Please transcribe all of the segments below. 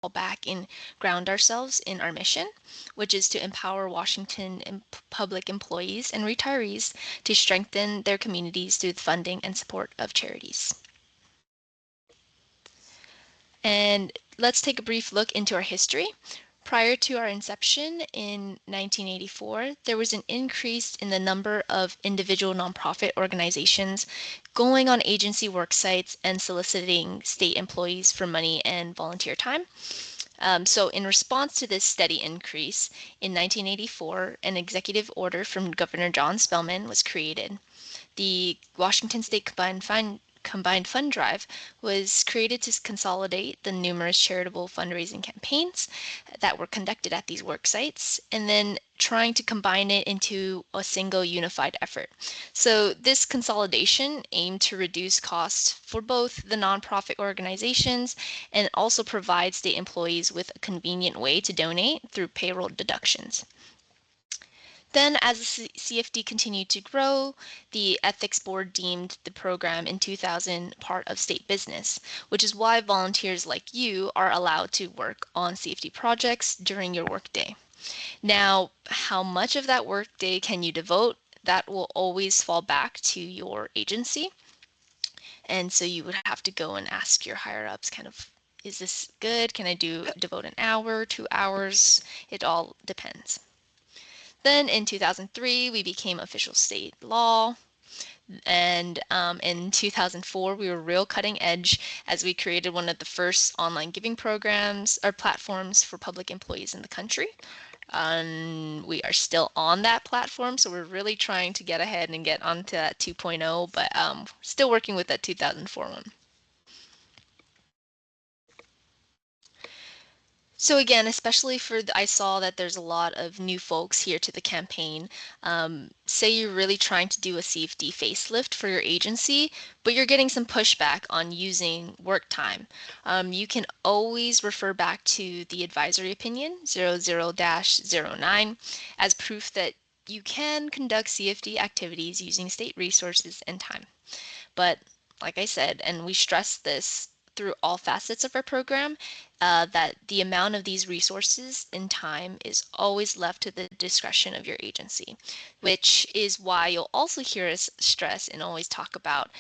back and ground ourselves in our mission, which is to empower Washington public employees and retirees to strengthen their communities through the funding and support of charities. And let's take a brief look into our history. Prior to our inception in 1984, there was an increase in the number of individual nonprofit organizations going on agency work sites and soliciting state employees for money and volunteer time. So in response to this steady increase, in 1984, an executive order from Governor John Spellman was created. The Washington State Combined Fund Drive was created to consolidate the numerous charitable fundraising campaigns that were conducted at these work sites and then trying to combine it into a single unified effort. So this consolidation aimed to reduce costs for both the nonprofit organizations and also provide state employees with a convenient way to donate through payroll deductions. Then, as the CFD continued to grow, the Ethics Board deemed the program in 2000 part of state business, which is why volunteers like you are allowed to work on CFD projects during your workday. Now, how much of that workday can you devote? That will always fall back to your agency. And so you would have to go and ask your higher ups kind of, is this good? Can I devote an hour, 2 hours? It all depends. Then in 2003, we became official state law. And in 2004, we were real cutting edge as we created one of the first online giving programs or platforms for public employees in the country. We are still on that platform, so we're really trying to get ahead and get onto that 2.0, but still working with that 2004 one. So again, especially I saw that there's a lot of new folks here to the campaign. Say you're really trying to do a CFD facelift for your agency, but you're getting some pushback on using work time. You can always refer back to the advisory opinion 00-09 as proof that you can conduct CFD activities using state resources and time. But like I said, and we stress this through all facets of our program, that the amount of these resources and time is always left to the discretion of your agency, which is why you'll also hear us stress and always talk about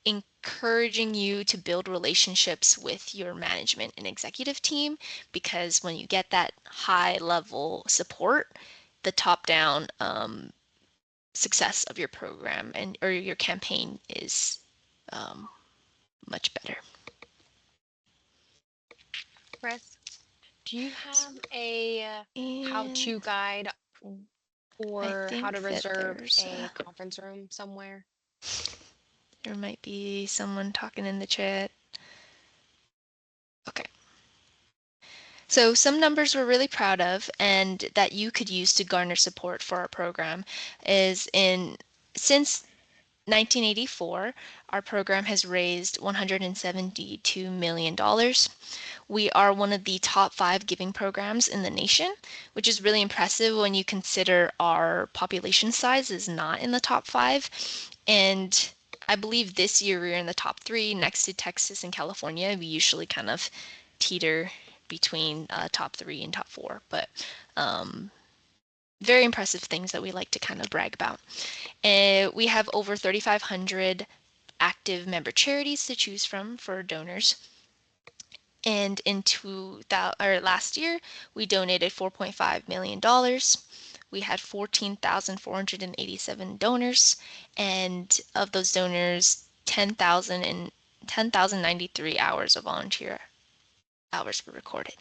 encouraging you to build relationships with your management and executive team, because when you get that high level support, the top down success of your program and or your campaign is much better. Chris, do you have a And how-to guide I for how to think that reserve a conference room somewhere? there might be someone talking in the chat. Okay. So some numbers we're really proud of and that you could use to garner support for our program is since 1984, our program has raised $172 million. We are one of the top 5 giving programs in the nation, which is really impressive when you consider our population size is not in the top 5. And I believe this year we're in the top 3 next to Texas and California. We usually kind of teeter between top 3 and top 4, but very impressive things that we like to kind of brag about. We have over 3,500 active member charities to choose from for donors. And last year, we donated $4.5 million. We had 14,487 donors, and of those donors, 10,093 hours of volunteer hours were recorded.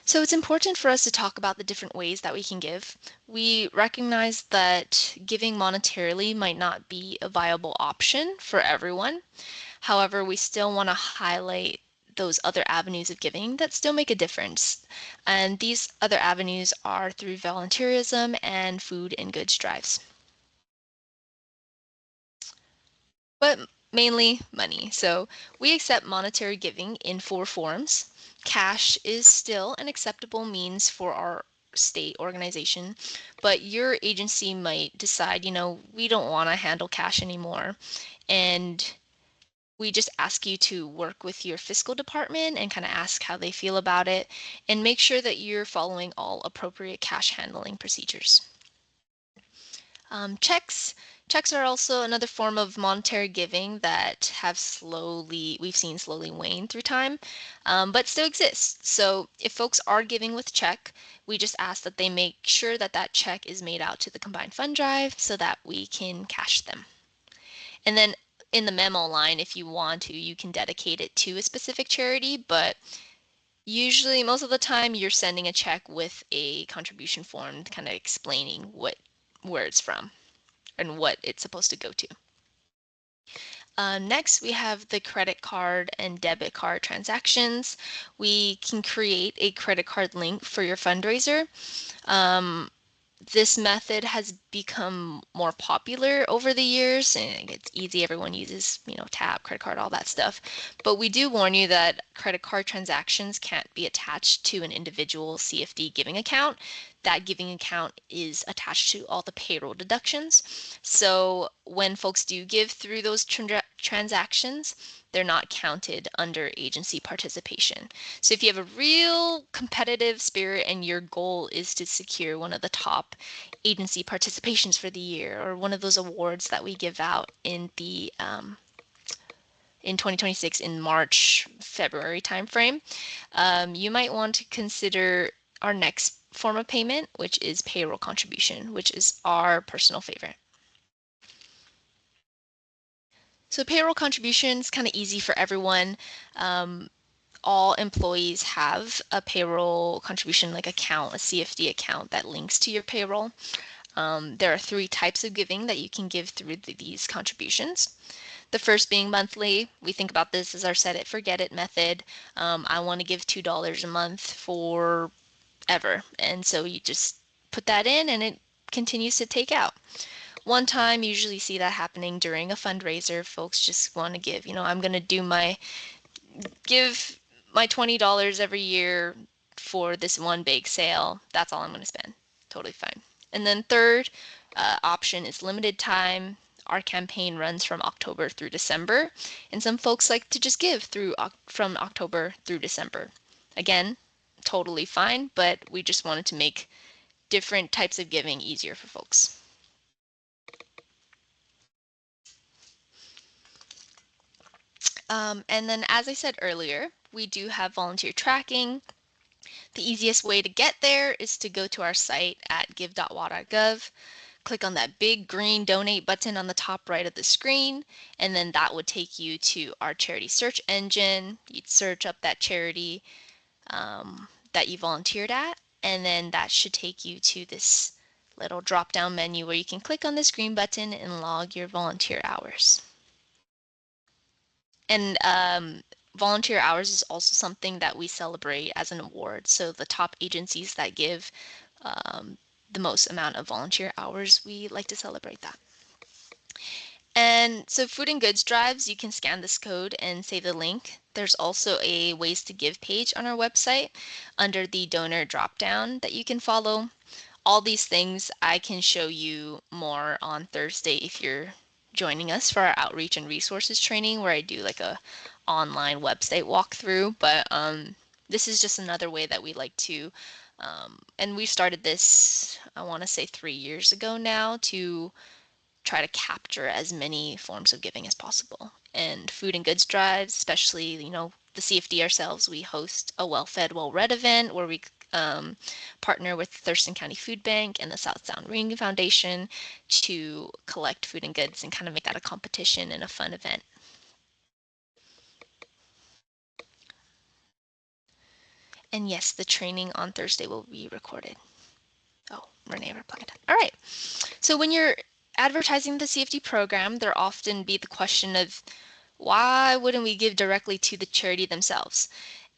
So it's important for us to talk about the different ways that we can give. We recognize that giving monetarily might not be a viable option for everyone. However, we still want to highlight those other avenues of giving that still make a difference. And these other avenues are through volunteerism and food and goods drives. But mainly money. So we accept monetary giving in 4 forms. Cash is still an acceptable means for our state organization, but your agency might decide, we don't want to handle cash anymore. And We just ask you to work with your fiscal department and kind of ask how they feel about it and make sure that you're following all appropriate cash handling procedures. Checks are also another form of monetary giving that we've seen slowly wane through time, but still exist. So if folks are giving with check, we just ask that they make sure that that check is made out to the combined fund drive so that we can cash them. And then in the memo line, if you want to, you can dedicate it to a specific charity, but usually most of the time you're sending a check with a contribution form kind of explaining where it's from and what it's supposed to go to. Next, we have the credit card and debit card transactions. We can create a credit card link for your fundraiser. This method has become more popular over the years, and it's easy. Everyone uses, tap, credit card, all that stuff. But we do warn you that credit card transactions can't be attached to an individual CFD giving account. That giving account is attached to all the payroll deductions. So when folks do give through those transactions, they're not counted under agency participation. So if you have a real competitive spirit and your goal is to secure one of the top agency participations for the year or one of those awards that we give out in 2026 in March, February timeframe, you might want to consider our next form of payment, which is payroll contribution, which is our personal favorite. So payroll contribution is kind of easy for everyone. All employees have a payroll contribution like account, a CFD account that links to your payroll. There are 3 types of giving that you can give through these contributions. The first being monthly. We think about this as our set it, forget it method. I want to give $2 a month for ever. And so you just put that in and it continues to take out. One time, usually see that happening during a fundraiser. Folks just want to give, I'm going to give my $20 every year for this one big sale. That's all I'm going to spend. Totally fine. And then third option is limited time. Our campaign runs from October through December, and some folks like to just give from October through December. Again, totally fine, but we just wanted to make different types of giving easier for folks. And then, as I said earlier, we do have volunteer tracking. The easiest way to get there is to go to our site at give.wa.gov, click on that big green donate button on the top right of the screen, and then that would take you to our charity search engine. You'd search up that charity that you volunteered at, and then that should take you to this little drop-down menu where you can click on this green button and log your volunteer hours. And volunteer hours is also something that we celebrate as an award. So the top agencies that give the most amount of volunteer hours, we like to celebrate that. And so food and goods drives, you can scan this code and save the link. There's also a ways to give page on our website under the donor dropdown that you can follow. All these things I can show you more on Thursday if you're joining us for our outreach and resources training where I do like a online website walkthrough. But this is just another way that we like to, and we started this, I want to say 3 years ago now, to try to capture as many forms of giving as possible. And food and goods drives, especially, the CFD ourselves, we host a well-fed, well-read event where we partner with Thurston County Food Bank and the South Sound Ring Foundation to collect food and goods and kind of make that a competition and a fun event. And yes, the training on Thursday will be recorded. Oh, Renee replied. All right. So when you're advertising the CFD program, there often be the question of why wouldn't we give directly to the charity themselves?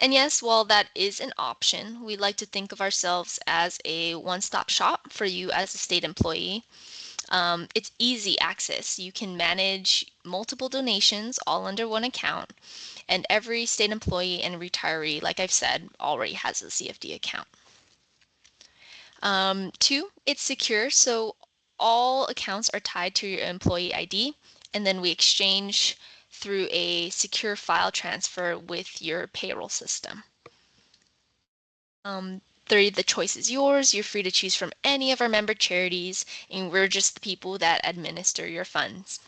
And yes, while that is an option, we like to think of ourselves as a one-stop shop for you as a state employee. It's easy access. You can manage multiple donations all under one account, and every state employee and retiree, like I've said, already has a CFD account. 2, it's secure, so all accounts are tied to your employee ID, and then we exchange through a secure file transfer with your payroll system. 3, the choice is yours. You're free to choose from any of our member charities, and we're just the people that administer your funds.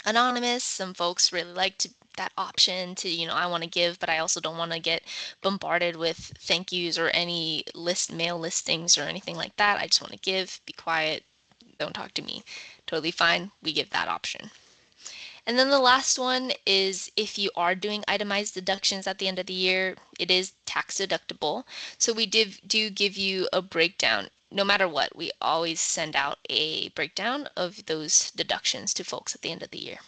Anonymous, some folks really like that option to, I want to give, but I also don't want to get bombarded with thank yous or any mail listings or anything like that. I just want to give, be quiet, don't talk to me. Totally fine. We give that option. And then the last one is if you are doing itemized deductions at the end of the year, it is tax deductible. So we do give you a breakdown. No matter what, we always send out a breakdown of those deductions to folks at the end of the year.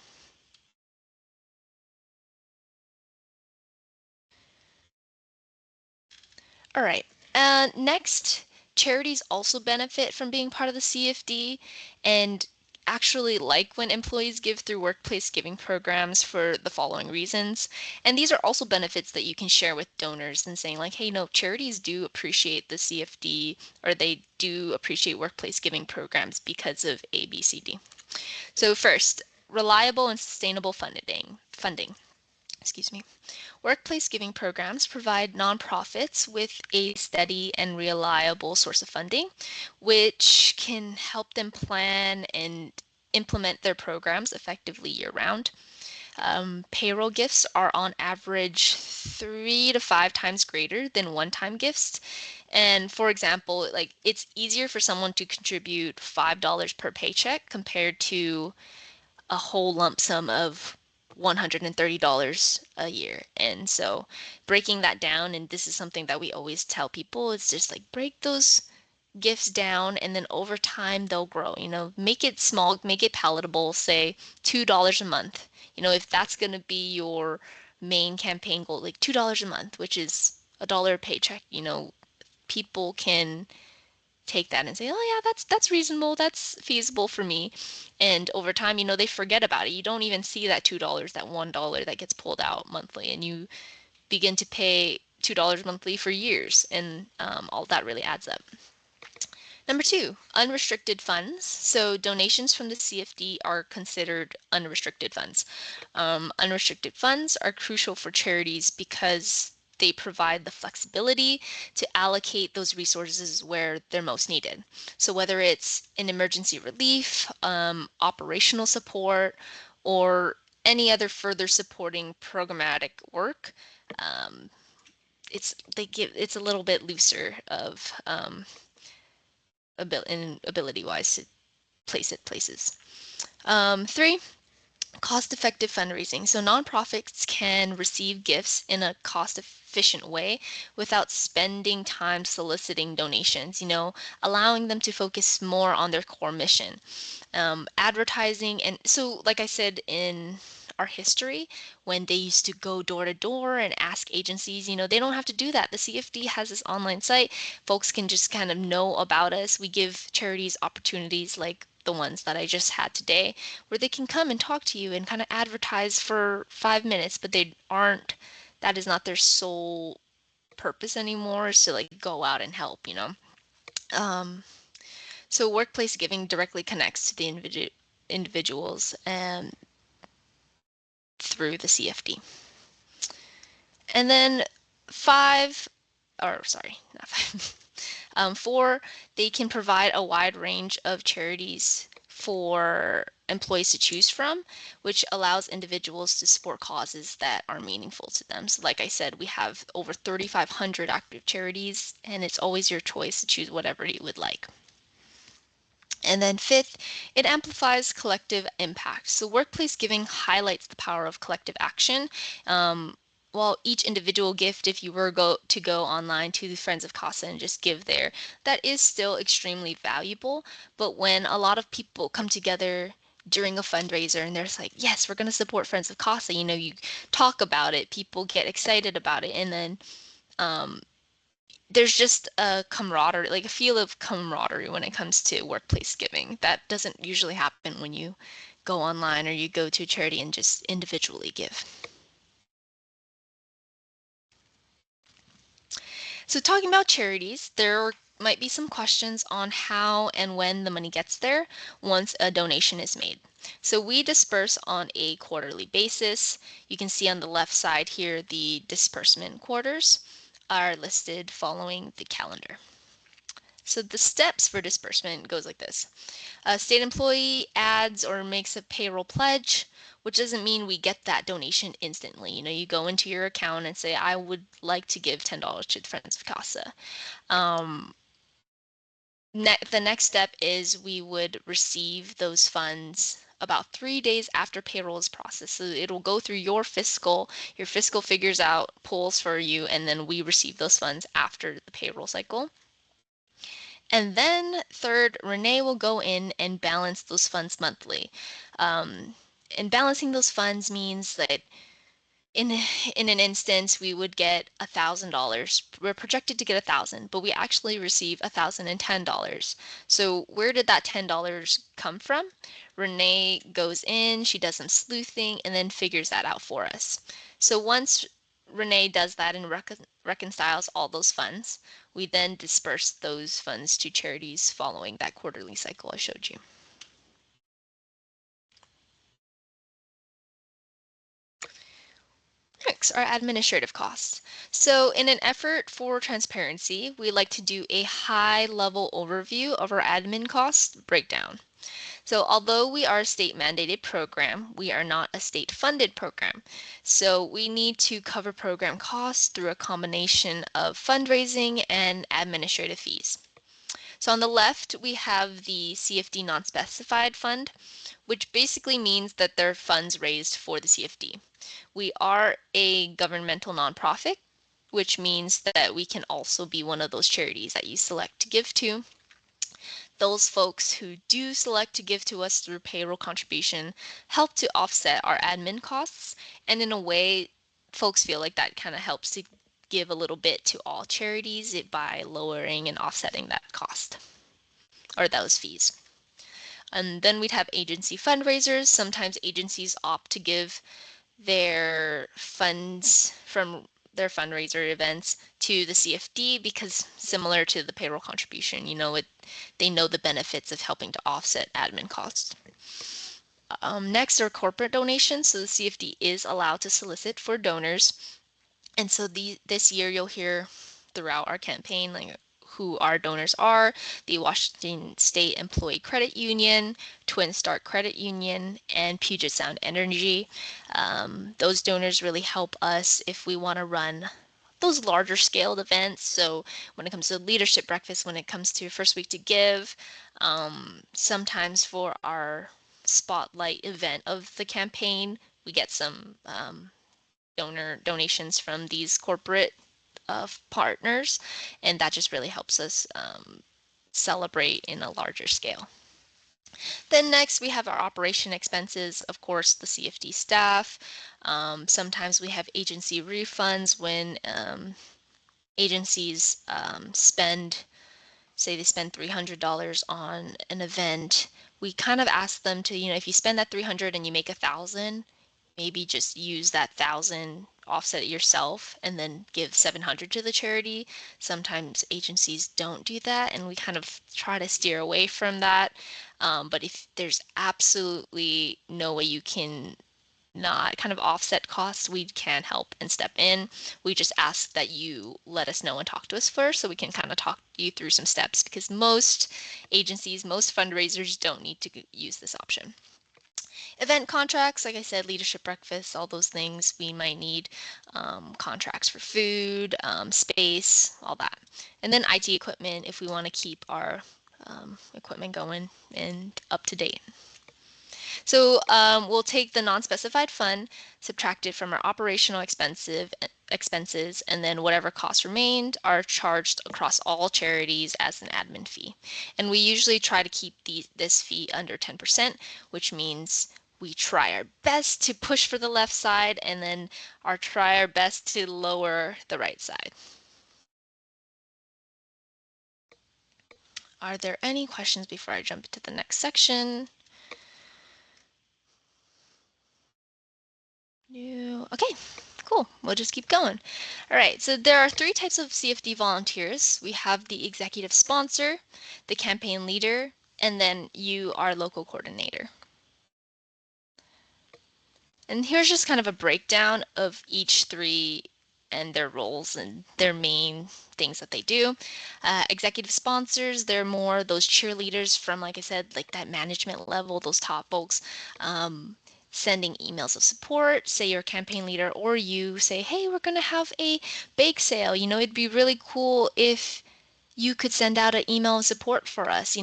All right. Next, charities also benefit from being part of the CFD and actually like when employees give through workplace giving programs for the following reasons. And these are also benefits that you can share with donors and saying like, hey, no, charities do appreciate the CFD or they do appreciate workplace giving programs because of A, B, C, D. So first, reliable and sustainable funding. Excuse me. Workplace giving programs provide nonprofits with a steady and reliable source of funding, which can help them plan and implement their programs effectively year-round. Payroll gifts are on average 3 to 5 times greater than one-time gifts. And for example, like it's easier for someone to contribute $5 per paycheck compared to a whole lump sum of $130 a year. And so breaking that down, and this is something that we always tell people, it's just like break those gifts down and then over time they'll grow. Make it small, make it palatable, say $2 a month. If that's going to be your main campaign goal, like $2 a month, which is $1 a paycheck, people can take that and say, oh yeah, that's reasonable, that's feasible for me. And over time, they forget about it. You don't even see that $2, that $1 that gets pulled out monthly, and you begin to pay $2 monthly for years, and all that really adds up. Number 2, unrestricted funds. So donations from the CFD are considered unrestricted funds. Unrestricted funds are crucial for charities because they provide the flexibility to allocate those resources where they're most needed. So whether it's in emergency relief, operational support, or any other further supporting programmatic work, it's a little bit looser of ability-wise to place it places. 3, cost-effective fundraising. So nonprofits can receive gifts in a cost-efficient way without spending time soliciting donations, allowing them to focus more on their core mission. Advertising, and so like I said in our history, when they used to go door to door and ask agencies, they don't have to do that. The CFD has this online site. Folks can just kind of know about us. We give charities opportunities like the ones that I just had today, where they can come and talk to you and kind of advertise for 5 minutes, but that is not their sole purpose anymore, is to like go out and help. So workplace giving directly connects to the individuals through the CFD. And then 5, or sorry, not 5. 4, they can provide a wide range of charities for employees to choose from, which allows individuals to support causes that are meaningful to them. So like I said, we have over 3,500 active charities, and it's always your choice to choose whatever you would like. And then 5th, it amplifies collective impact. So workplace giving highlights the power of collective action. While each individual gift, if you were to go online to the Friends of CASA and just give there, that is still extremely valuable. But when a lot of people come together during a fundraiser and there's like, yes, we're going to support Friends of CASA, you talk about it, people get excited about it, and then there's just a camaraderie, like a feel of camaraderie when it comes to workplace giving. That doesn't usually happen when you go online or you go to a charity and just individually give. So talking about charities, there might be some questions on how and when the money gets there once a donation is made. So we disperse on a quarterly basis. You can see on the left side here, the disbursement quarters are listed following the calendar. So the steps for disbursement goes like this. A state employee adds or makes a payroll pledge, which doesn't mean we get that donation instantly. You go into your account and say, I would like to give $10 to the Friends of CASA. The next step is we would receive those funds about 3 days after payroll is processed. So it'll go through your fiscal figures out pulls for you, and then we receive those funds after the payroll cycle. And then third, Renee will go in and balance those funds monthly. And balancing those funds means that in an instance, we would get $1,000. We're projected to get 1,000, but we actually receive $1,010. So where did that $10 come from? Renee goes in, she does some sleuthing, and then figures that out for us. So once Renee does that and reconciles all those funds, we then disperse those funds to charities following that quarterly cycle I showed you. Next, our administrative costs. So in an effort for transparency, we like to do a high-level overview of our admin costs breakdown. So although we are a state-mandated program, we are not a state-funded program. So we need to cover program costs through a combination of fundraising and administrative fees. So on the left, we have the CFD non-specified fund, which basically means that they're funds raised for the CFD. We are a governmental nonprofit, which means that we can also be one of those charities that you select to give to. Those folks who do select to give to us through payroll contribution help to offset our admin costs, and in a way, folks feel like that kind of helps to give a little bit to all charities by lowering and offsetting that cost or those fees. And then we'd have agency fundraisers. Sometimes agencies opt to give their funds from their fundraiser events to the CFD because similar to the payroll contribution, they know the benefits of helping to offset admin costs. Next are corporate donations. So the CFD is allowed to solicit for donors. And so this year you'll hear throughout our campaign like who our donors are: the Washington State Employee Credit Union, Twin Star Credit Union, and Puget Sound Energy. Those donors really help us if we want to run those larger scaled events. So when it comes to leadership breakfast, when it comes to First Week to Give, sometimes for our spotlight event of the campaign, we get some donations from these corporate partners, and that just really helps us celebrate in a larger scale. Then next we have our operation expenses, of course, the CFD staff. Sometimes we have agency refunds when agencies say they spend $300 on an event. We kind of ask them to, if you spend that 300 and you make 1,000, maybe just use that 1,000, offset it yourself, and then give 700 to the charity. Sometimes agencies don't do that, and we kind of try to steer away from that. But if there's absolutely no way you can not kind of offset costs, we can help and step in. We just ask that you let us know and talk to us first so we can kind of talk you through some steps, because most agencies, most fundraisers don't need to use this option. Event contracts, like I said, leadership breakfasts, all those things we might need, contracts for food, space, all that. And then IT equipment if we want to keep our equipment going and up to date. So we'll take the non-specified fund, subtract it from our operational expenses, and then whatever costs remained are charged across all charities as an admin fee. And we usually try to keep this fee under 10%, which means we try our best to push for the left side and then try our best to lower the right side. Are there any questions before I jump into the next section? No. Okay, cool. We'll just keep going. All right, so there are 3 types of CFD volunteers. We have the executive sponsor, the campaign leader, and then you, our local coordinator. And here's just kind of a breakdown of each three and their roles and their main things that they do. Executive sponsors, they're more those cheerleaders from, like I said, like that management level, those top folks, sending emails of support. Say you're a campaign leader or you say, hey, we're going to have a bake sale. It'd be really cool if you could send out an email of support for us.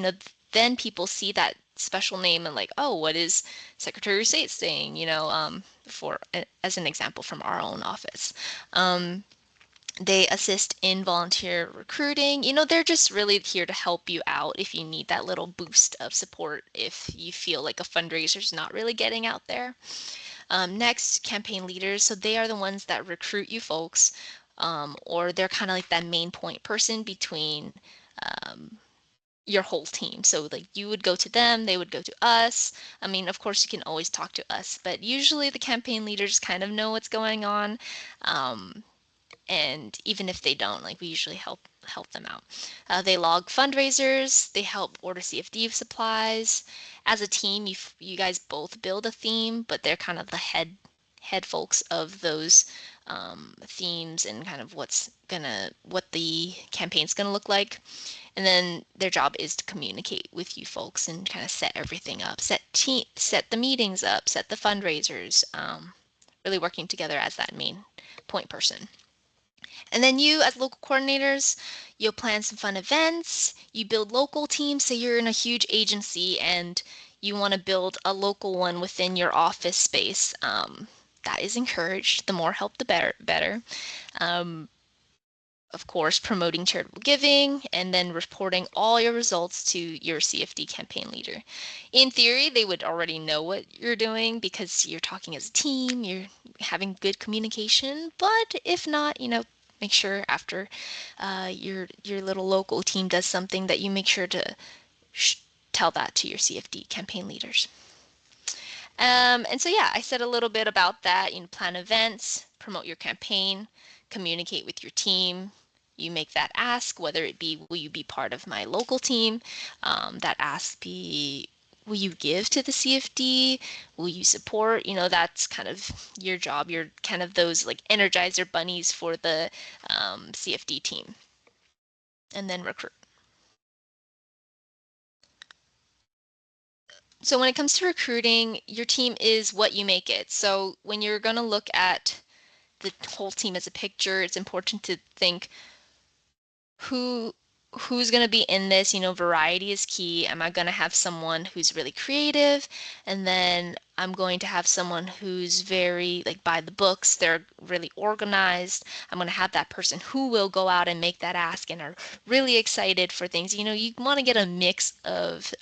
Then people see that special name and like, oh, what is Secretary of State saying? For as an example from our own office. Um, they assist in volunteer recruiting. They're just really here to help you out if you need that little boost of support if you feel like a fundraiser's not really getting out there. Next, campaign leaders. So they are the ones that recruit you folks, or they're kind of like that main point person between um, your whole team. So like you would go to them, they would go to us. I mean, of course, you can always talk to us, but usually the campaign leaders kind of know what's going on. Um, and even if they don't, like we usually help them out. They log fundraisers, they help order CFD supplies. As a team, you guys both build a theme, but they're kind of the head folks of those themes and kind of what the campaign's gonna look like. And then their job is to communicate with you folks and kind of set everything up, set the meetings up, set the fundraisers, really working together as that main point person. And then you, as local coordinators, you'll plan some fun events. You build local teams. Say you're in a huge agency and you want to build a local one within your office space. That is encouraged. The more help, the better. Um, of course, promoting charitable giving and then reporting all your results to your CFD campaign leader. In theory, they would already know what you're doing because you're talking as a team, you're having good communication. But if not, make sure after your little local team does something that you make sure to tell that to your CFD campaign leaders. And so, yeah, I said a little bit about that. Plan events, promote your campaign, communicate with your team. You make that ask, whether it be, will you be part of my local team? That ask be, will you give to the CFD? Will you support? That's kind of your job. You're kind of those like energizer bunnies for the CFD team. And then recruit. So when it comes to recruiting, your team is what you make it. So when you're going to look at the whole team as a picture, it's important to think who who's going to be in this. Variety is key. Am I going to have someone who's really creative, and then I'm going to have someone who's very like by the books, they're really organized. I'm going to have that person who will go out and make that ask and are really excited for things. You want to get a mix of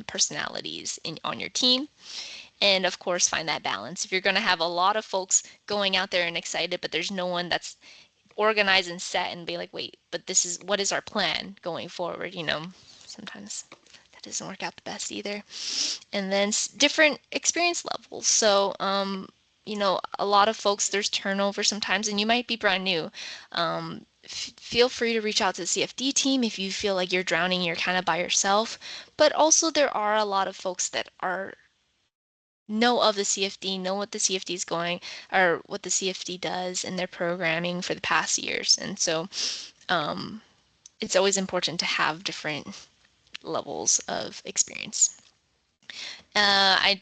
personalities on your team, and of course find that balance. If you're going to have a lot of folks going out there and excited, but there's no one that's organized and set and be like, wait, but what is our plan going forward? Sometimes that doesn't work out the best either. And then different experience levels. So, a lot of folks, there's turnover sometimes, and you might be brand new. Feel free to reach out to the CFD team if you feel like you're drowning, you're kind of by yourself. But also, there are a lot of folks that know of the CFD, know what the CFD is going, or what the CFD does in their programming for the past years. And so um, it's always important to have different levels of experience. I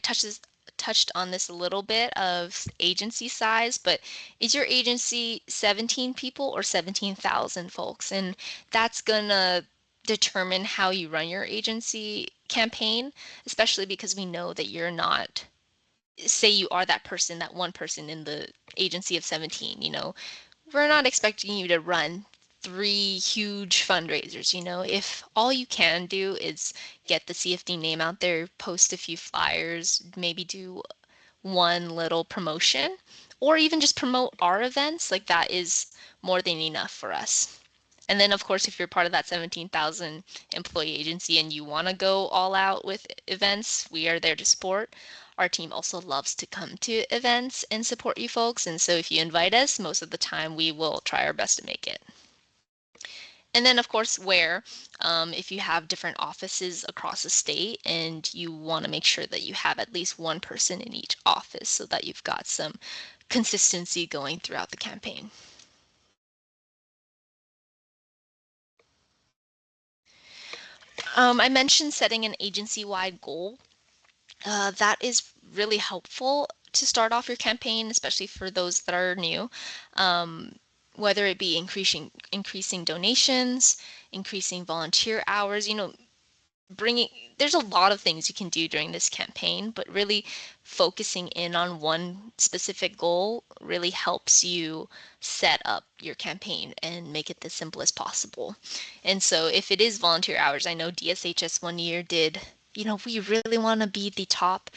touched on this a little bit of agency size, but is your agency 17 people or 17,000 folks? And that's gonna determine how you run your agency campaign, especially because we know that you're not, say you are that person, that one person in the agency of 17, we're not expecting you to run three huge fundraisers. If all you can do is get the CFD name out there, post a few flyers, maybe do one little promotion, or even just promote our events, like that is more than enough for us. And then, of course, if you're part of that 17,000 employee agency and you want to go all out with events, we are there to support. Our team also loves to come to events and support you folks. And so if you invite us, most of the time we will try our best to make it. And then, of course, where, if you have different offices across the state and you want to make sure that you have at least one person in each office so that you've got some consistency going throughout the campaign. I mentioned setting an agency-wide goal. That is really helpful to start off your campaign, especially for those that are new. Whether it be increasing donations, increasing volunteer hours, bringing there's a lot of things you can do during this campaign, but really focusing in on one specific goal really helps you set up your campaign and make it the simple as possible. And so if it is volunteer hours, I know DSHS one year did, we really want to be the top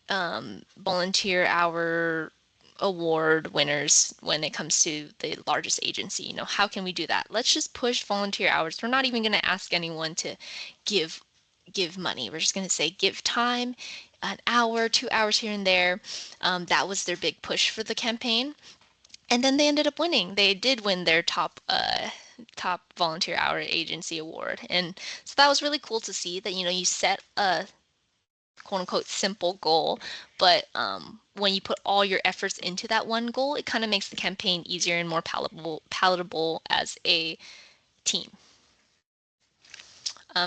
volunteer hour award winners when it comes to the largest agency. How can we do that? Let's just push volunteer hours. We're not even going to ask anyone to give give money. We're just going to say give time, an hour, 2 hours here and there. That was their big push for the campaign. And then they ended up winning. They did win their top volunteer hour agency award. And so that was really cool to see that, you set a quote unquote simple goal, but when you put all your efforts into that one goal, it kind of makes the campaign easier and more palatable as a team.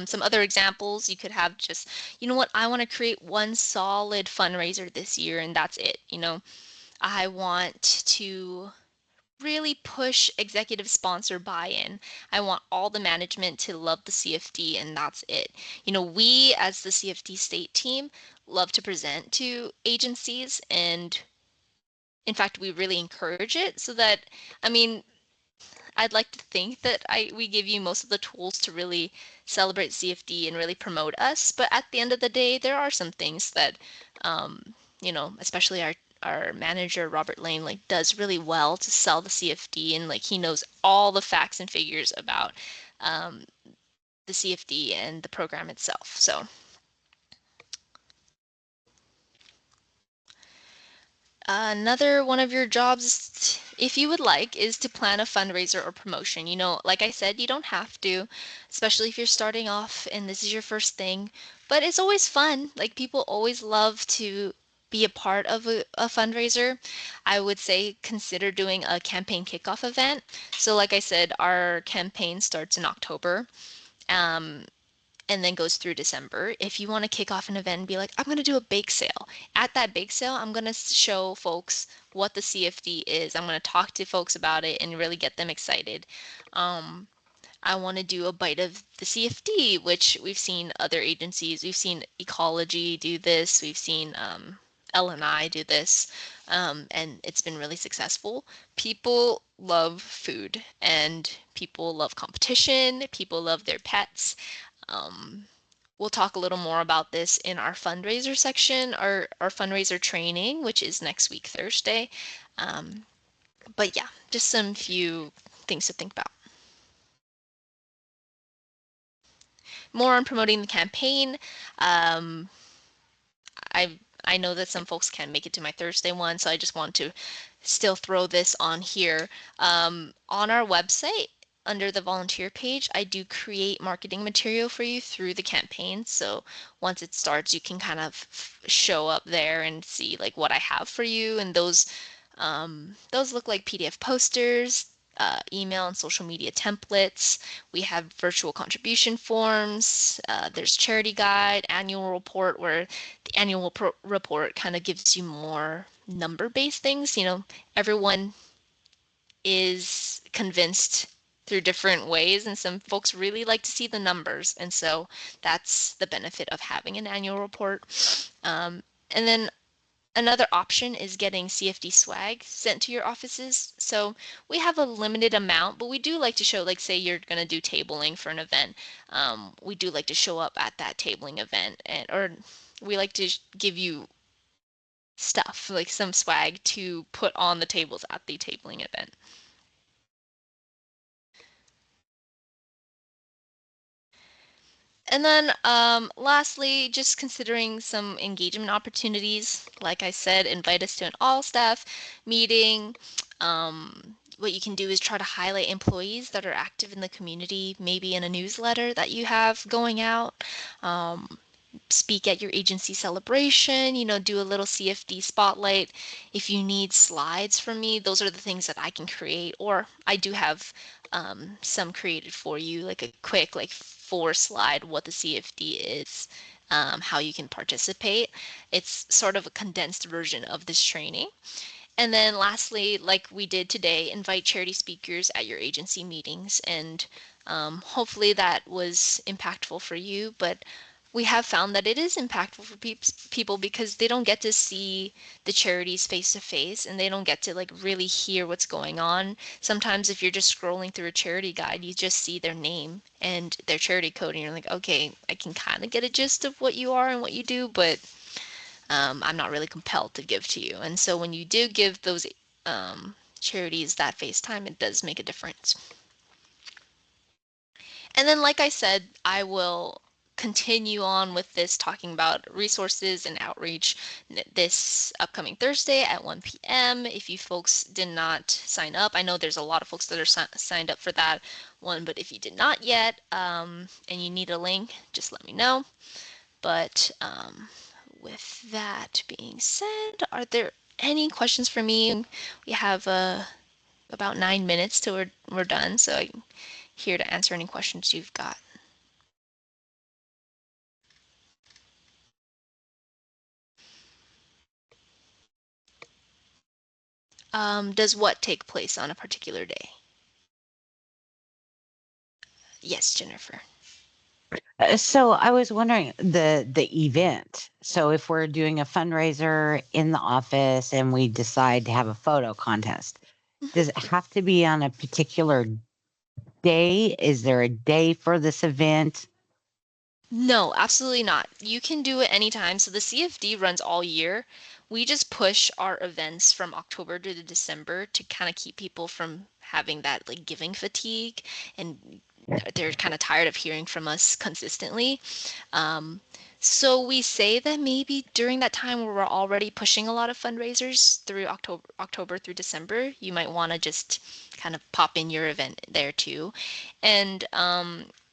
Some other examples you could have just, what, I want to create one solid fundraiser this year and that's it. I want to really push executive sponsor buy-in. I want all the management to love the CFD and that's it. We as the CFD state team love to present to agencies, and in fact, we really encourage it so that, I mean, I'd like to think that we give you most of the tools to really celebrate CFD and really promote us. But at the end of the day, there are some things that, especially our manager Robert Lane does really well to sell the CFD, and he knows all the facts and figures about um, the CFD and the program itself. So another one of your jobs, if you would like, is to plan a fundraiser or promotion. Like I said, you don't have to, especially if you're starting off and this is your first thing, but it's always fun. People always love to be a part of a fundraiser. I would say consider doing a campaign kickoff event. So like I said, our campaign starts in October. Um, and then goes through December. If you want to kick off an event and be like, I'm going to do a bake sale. At that bake sale, I'm going to show folks what the CFD is. I'm going to talk to folks about it and really get them excited. I want to do a bite of the CFD, which we've seen other agencies. We've seen Ecology do this. We've seen L&I do this, and it's been really successful. People love food, and people love competition. People love their pets. Um, we'll talk a little more about this in our fundraiser section, our fundraiser training, which is next week, Thursday. But yeah, just some few things to think about. More on promoting the campaign. Um, I know that some folks can't make it to my Thursday one, so I just want to still throw this on here. On our website, under the volunteer page, I do create marketing material for you through the campaign. So once it starts, you can kind of show up there and see what I have for you. And those look like PDF posters, email and social media templates. We have virtual contribution forms. There's charity guide, annual report, where the annual report kind of gives you more number-based things. Everyone is convinced through different ways, and some folks really like to see the numbers, and so that's the benefit of having an annual report. And then another option is getting CFD swag sent to your offices. So we have a limited amount, but we do like to show, say you're going to do tabling for an event. We do like to show up at that tabling event, or we like to give you stuff, some swag to put on the tables at the tabling event. And then lastly, just considering some engagement opportunities. Like I said, invite us to an all-staff meeting. what you can do is try to highlight employees that are active in the community, maybe in a newsletter that you have going out. Speak at your agency celebration, do a little CFD spotlight. If you need slides from me, those are the things that I can create, or I do have some created for you, like a quick, like 4 slide, what the CFD is, how you can participate. It's sort of a condensed version of this training. And then lastly, like we did today, invite charity speakers at your agency meetings. And hopefully that was impactful for you. But we have found that it is impactful for people because they don't get to see the charities face to face, and they don't get to like really hear what's going on. Sometimes if you're just scrolling through a charity guide, you just see their name and their charity code, and you're like, okay, I can kind of get a gist of what you are and what you do, but I'm not really compelled to give to you. And so when you do give those charities that face time, it does make a difference. And then, like I said, I will continue on with this, talking about resources and outreach this upcoming Thursday at 1 p.m. If you folks did not sign up, I know there's a lot of folks that are signed up for that one, but if you did not yet and you need a link, just let me know. But with that being said, are there any questions for me? We have about 9 minutes till we're done, so I'm here to answer any questions you've got. Does what take place on a particular day? Yes, Jennifer. So I was wondering the event. So if we're doing a fundraiser in the office and we decide to have a photo contest, does it have to be on a particular day? Is there a day for this event? No, absolutely not. You can do it anytime. So the CFD runs all year. We just push our events from October to December to kind of keep people from having that like giving fatigue, and they're kind of tired of hearing from us consistently. So we say that maybe during that time where we're already pushing a lot of fundraisers through October through December, you might want to just kind of pop in your event there too. And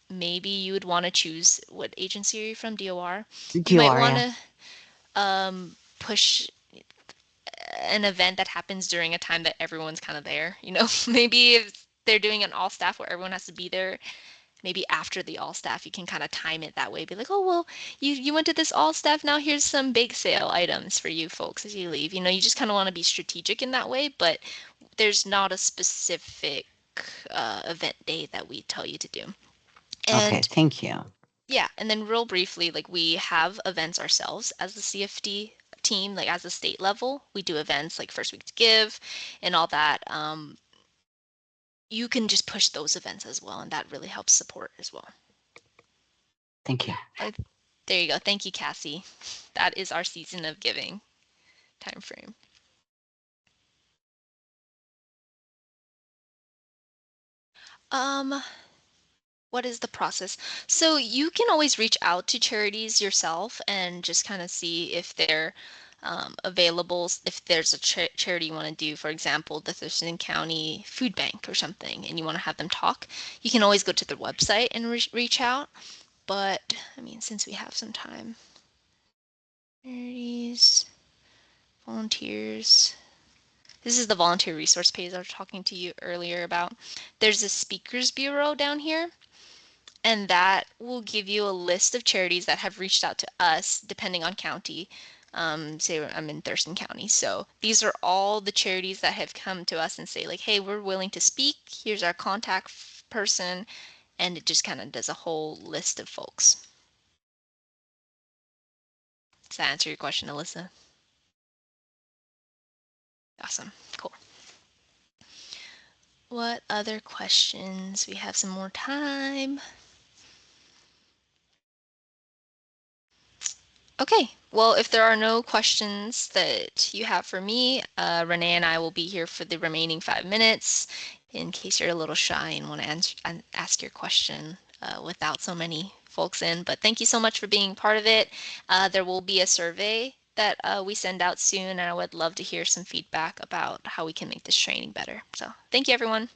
maybe you would want to choose, what agency are you from? DOR. You might DOR, want yeah. to push an event that happens during a time that everyone's kind of there. Maybe if they're doing an all staff where everyone has to be there, maybe after the all staff you can kind of time it that way, be like, oh well, you went to this all staff, now here's some bake sale items for you folks as you leave. You just kind of want to be strategic in that way, but there's not a specific event day that we tell you to do. Okay, And thank you. yeah, and then real briefly, like we have events ourselves as the CFD team, like as a state level, we do events like First Week to Give and all that. You can just push those events as well, and that really helps support as well. Thank you. There you go. Thank you, Cassie. That is our season of giving time frame. What is the process? So you can always reach out to charities yourself and just kind of see if they're available. If there's a charity you want to do, for example, the Thurston County Food Bank or something, and you want to have them talk, you can always go to their website and reach out. But I mean, since we have some time, charities, volunteers. This is the volunteer resource page I was talking to you earlier about. There's a speakers bureau down here, and that will give you a list of charities that have reached out to us depending on county. Say I'm in Thurston County, so these are all the charities that have come to us and say like, hey, we're willing to speak, here's our contact person, and it just kind of does a whole list of folks. Does that answer your question, Alyssa? Awesome, cool. What other questions? We have some more time. Okay, well, if there are no questions that you have for me, Renee and I will be here for the remaining 5 minutes in case you're a little shy and want to ask your question without so many folks in. But thank you so much for being part of it. There will be a survey that we send out soon, and I would love to hear some feedback about how we can make this training better. So thank you, everyone.